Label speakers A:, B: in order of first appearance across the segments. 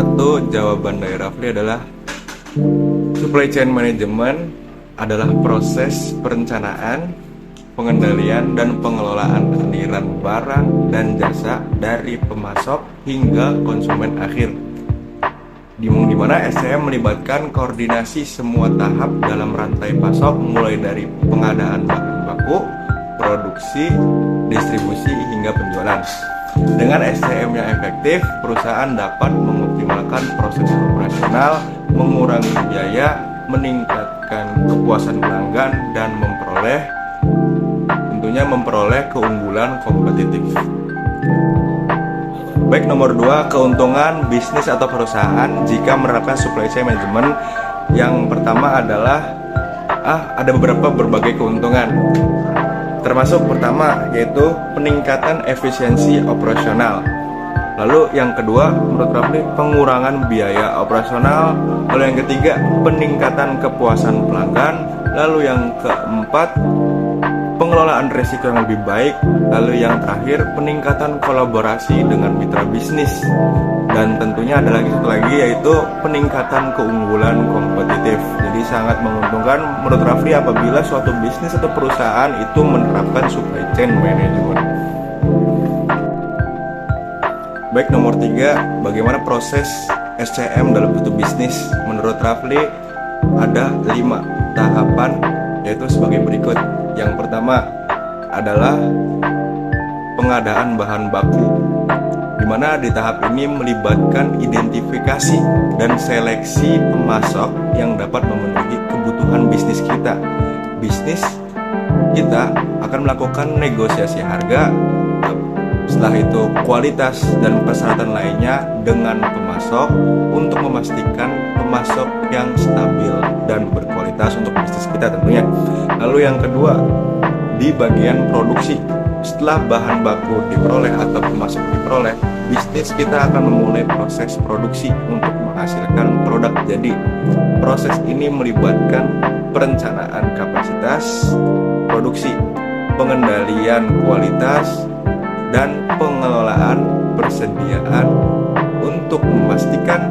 A: satu, jawaban dari Rafli adalah supply chain management adalah proses perencanaan, pengendalian, dan pengelolaan aliran barang dan jasa dari pemasok hingga konsumen akhir. Di mana SCM melibatkan koordinasi semua tahap dalam rantai pasok, mulai dari pengadaan bahan baku, produksi, distribusi, hingga penjualan. Dengan SCM yang efektif, perusahaan dapat mengoptimalkan proses operasional, mengurangi biaya, meningkatkan kepuasan pelanggan, dan memperoleh keunggulan kompetitif. Baik, nomor 2, keuntungan bisnis atau perusahaan jika menerapkan supply chain management. Yang pertama adalah ada berbagai keuntungan. Termasuk pertama yaitu peningkatan efisiensi operasional. Lalu yang kedua, menurut Rafli, pengurangan biaya operasional. Lalu yang ketiga, peningkatan kepuasan pelanggan. Lalu yang keempat, pengelolaan risiko yang lebih baik. Lalu yang terakhir, peningkatan kolaborasi dengan mitra bisnis. Dan tentunya ada satu lagi yaitu peningkatan keunggulan kompetitif. Jadi sangat menguntungkan menurut Rafli apabila suatu bisnis atau perusahaan itu menerapkan supply chain management. Baik, nomor 3, bagaimana proses SCM dalam suatu bisnis? Menurut Rafli ada 5 tahapan, yaitu sebagai berikut. Yang pertama adalah pengadaan bahan baku, di mana di tahap ini melibatkan identifikasi dan seleksi pemasok yang dapat memenuhi kebutuhan bisnis kita. Bisnis kita akan melakukan negosiasi harga, setelah itu kualitas dan persyaratan lainnya dengan pemasok untuk memastikan pemasok yang stabil dan berkualitas untuk bisnis kita tentunya. Lalu yang kedua, di bagian produksi. Setelah bahan baku diperoleh atau pemasok diperoleh, bisnis kita akan memulai proses produksi untuk menghasilkan produk jadi. Proses ini melibatkan perencanaan kapasitas produksi, pengendalian kualitas, dan pengelolaan persediaan untuk memastikan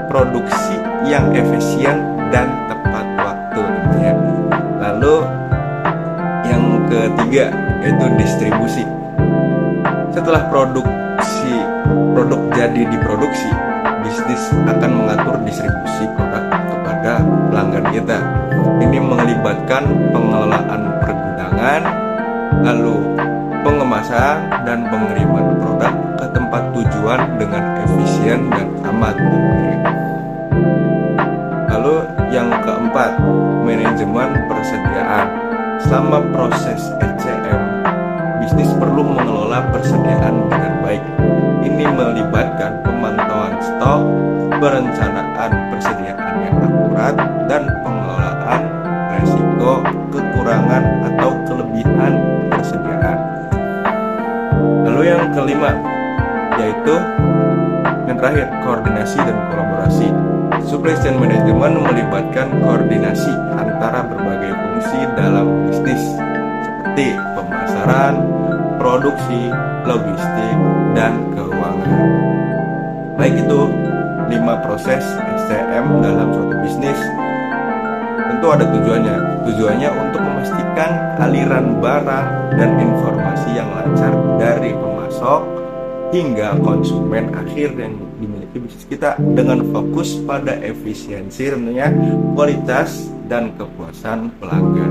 A: produksi yang efisien dan tepat waktu tentunya. Lalu yang ketiga yaitu distribusi. Setelah produk jadi diproduksi, bisnis akan mengatur distribusi produk kepada pelanggan kita. Ini melibatkan pengelolaan pergudangan, lalu pengemasan dan pengiriman produk ke tempat tujuan dengan efisien dan aman. Lalu yang keempat, manajemen persediaan. Selama proses SCM, bisnis perlu mengelola persediaan dengan baik. Ini melibatkan pemantauan stok, perencanaan persediaan yang akurat, dan pengelolaan resiko kekurangan atau kelebihan persediaan. Lalu yang kelima, yaitu yang terakhir, koordinasi dan kolaborasi. Supply chain management melibatkan koordinasi antara berbagai fungsi dalam bisnis seperti pemasaran, produksi, logistik, dan keuangan. Baik, itu 5 proses SCM dalam suatu bisnis. Tentu ada tujuannya. Tujuannya untuk memastikan aliran barang dan informasi yang lancar dari pemasok hingga konsumen akhir yang dimiliki bisnis kita, dengan fokus pada efisiensi tentunya, kualitas, dan kepuasan pelanggan.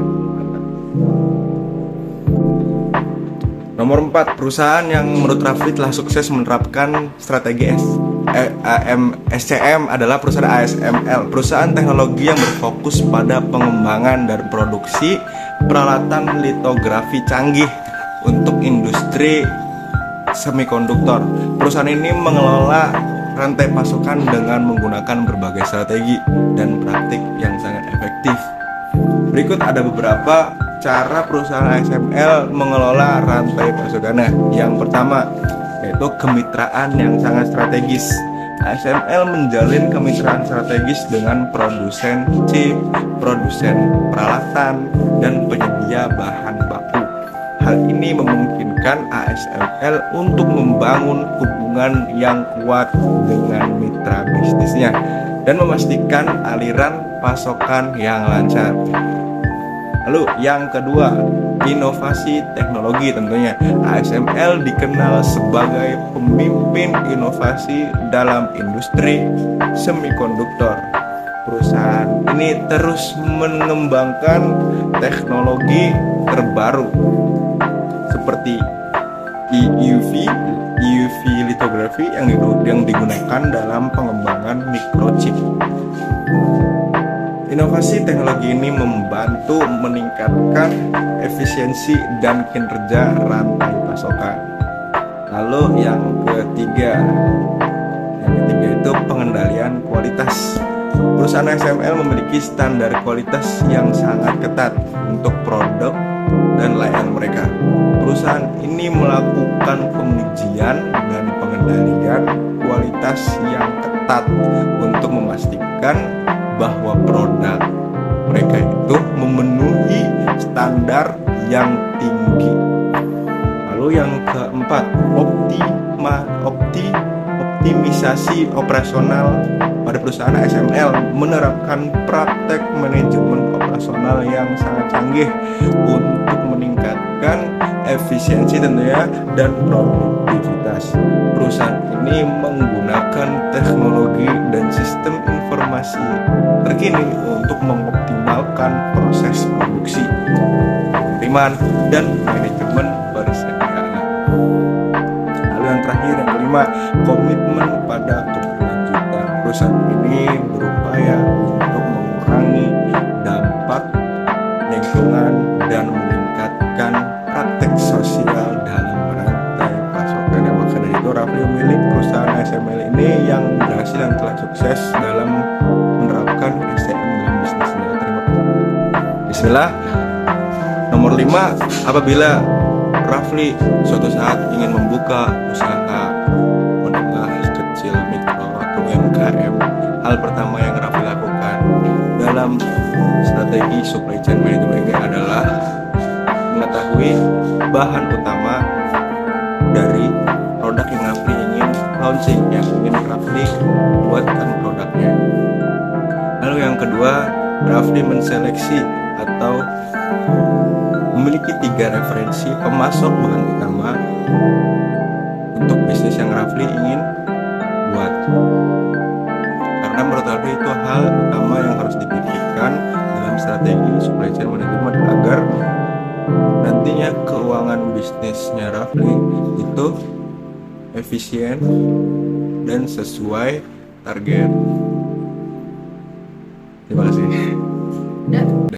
A: Nomor 4, perusahaan yang menurut Rafli telah sukses menerapkan strategi SCM adalah perusahaan ASML, perusahaan teknologi yang berfokus pada pengembangan dan produksi peralatan litografi canggih untuk industri semikonduktor. Perusahaan ini mengelola rantai pasokan dengan menggunakan berbagai strategi dan praktik yang sangat efektif. Berikut ada beberapa cara perusahaan ASML mengelola rantai pasokannya. Yang pertama yaitu kemitraan yang sangat strategis. ASML menjalin kemitraan strategis dengan produsen chip, produsen peralatan, dan penyedia bahan baku. Hal ini memungkinkan ASML untuk membangun hubungan yang kuat dengan mitra bisnisnya dan memastikan aliran pasokan yang lancar. Lalu yang kedua, inovasi teknologi tentunya. ASML dikenal sebagai pemimpin inovasi dalam industri semikonduktor. Perusahaan ini terus mengembangkan teknologi terbaru seperti EUV litografi yang digunakan dalam pengembangan microchip. Inovasi teknologi ini membantu meningkatkan efisiensi dan kinerja rantai pasokan. Lalu yang ketiga itu pengendalian kualitas. Perusahaan ASML memiliki standar kualitas yang sangat ketat untuk produk dan layanan mereka. Perusahaan ini melakukan pengujian dan pengendalian kualitas yang ketat untuk memastikan bahwa produk mereka itu memenuhi standar yang tinggi. Lalu yang keempat, optimisasi operasional. Pada perusahaan ASML menerapkan praktek manajemen operasional yang sangat canggih untuk meningkatkan efisiensi tentunya dan produktivitas. Perusahaan ini menggunakan teknologi dan sistem informasi terkini untuk mengoptimalkan proses produksi, pengiriman, dan manajemen persediaan. Lalu yang terakhir, yang kelima, komitmen pada keberlanjutan. Perusahaan ini berupaya untuk mengurangi dampak lingkungan dan meningkatkan praktek sosial dalam rantai pasokan. Maka dari itu Rafli memilih perusahaan ASML ini yang berhasil dan telah sukses dalam menerapkan SCM dalam bisnisnya. Terima kasih. Bismillah. Nomor 5, apabila Rafli suatu saat ingin membuka usaha menengah, kecil, mikro atau UMKM, hal pertama yang Rafli lakukan dalam strategi supply chain management ini adalah mengetahui bahan utama dari produk yang Rafli ingin launching, yang ingin Rafli buatkan produknya. Lalu yang kedua, Rafli menseleksi atau memiliki 3 referensi pemasok bahan utama untuk bisnis yang Rafli ingin buat. Karena menurut Rafli itu hal utama yang harus dipikirkan dalam strategi supply chain management agar nantinya keuangan bisnisnya Rafli itu efisien dan sesuai target. Terima kasih.